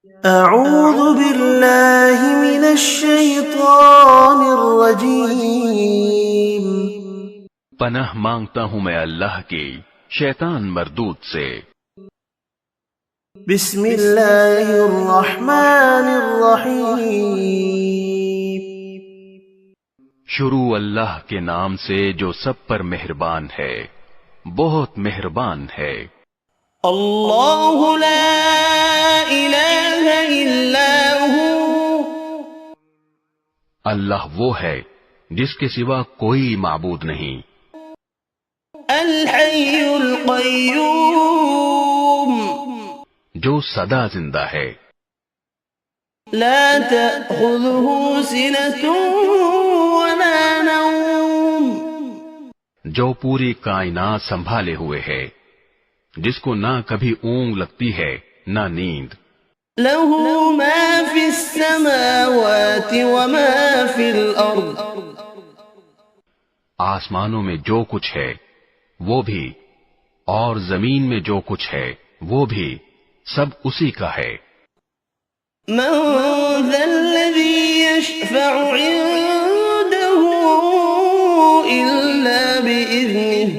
اعوذ باللہ من الشیطان الرجیم، پناہ مانگتا ہوں میں اللہ کی شیطان مردود سے۔ بسم اللہ الرحمن الرحیم، شروع اللہ کے نام سے جو سب پر مہربان ہے، بہت مہربان ہے۔ اللہ لا الہ الا ہو، اللہ وہ ہے جس کے سوا کوئی معبود نہیں۔ الحی القیوم، جو سدا زندہ ہے، لا تأخذه سنة ولا نوم، جو پوری کائنات سنبھالے ہوئے ہے، جس کو نہ کبھی اونگ لگتی ہے نہ نیند۔ له ما في السماوات وما في الأرض، آسمانوں میں جو کچھ ہے وہ بھی، اور زمین میں جو کچھ ہے وہ بھی، سب اسی کا ہے۔ من ذا الذي يشفع عنده إلا بإذنه،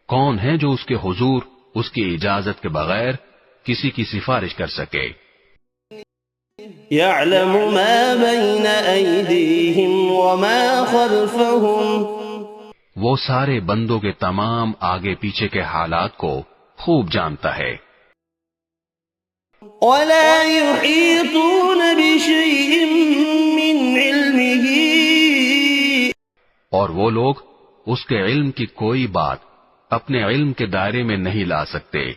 کون ہے جو اس کے حضور اس کی اجازت کے بغیر کسی کی سفارش کر سکے؟ يعلم ما بين أيديهم وما خلفهم، وہ سارے بندوں کے تمام آگے پیچھے کے حالات کو خوب جانتا ہے۔ ولا يحيطون بشيء من علمه، اور وہ لوگ اس کے علم کی کوئی بات اپنے علم کے دائرے میں نہیں لا سکتے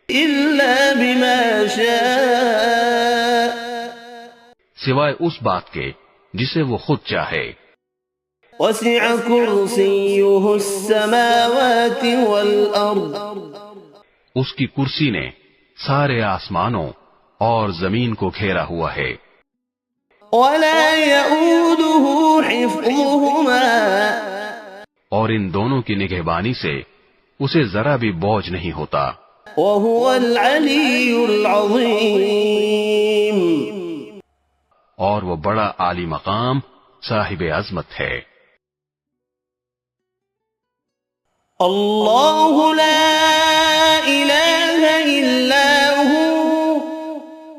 إلا بما شاء، سوائے اس بات کے جسے وہ خود چاہے۔ وسع كرسيه السماوات والأرض، اس کی کرسی نے سارے آسمانوں اور زمین کو گھیرا ہوا ہے۔ ولا يؤوده حفظهما، اور ان دونوں کی نگہبانی سے اسے ذرا بھی بوجھ نہیں ہوتا۔ وهو العلي العظيم، اور وہ بڑا عالی مقام صاحب عظمت ہے۔ اللہ لا الہ الا ہو،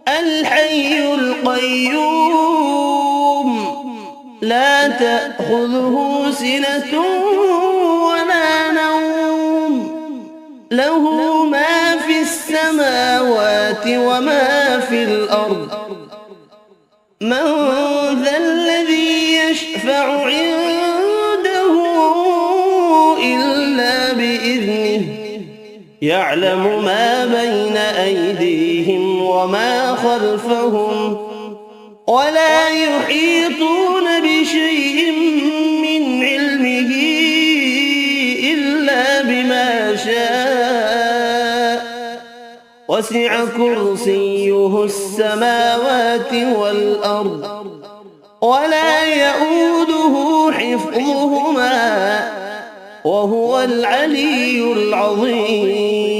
الحی القیوم، لا تأخذه سنة ولا نوم، له ما في السماوات وما في الأرض، من ذا الذي يشفع عنده إلا بإذنه، يعلم ما بين أيديهم وما خلفهم، ولا يحيطون بشيء من علمه إلا بما شاء، وسع كرسيه السماوات والأرض، ولا يؤوده حفظهما، وهو العلي العظيم۔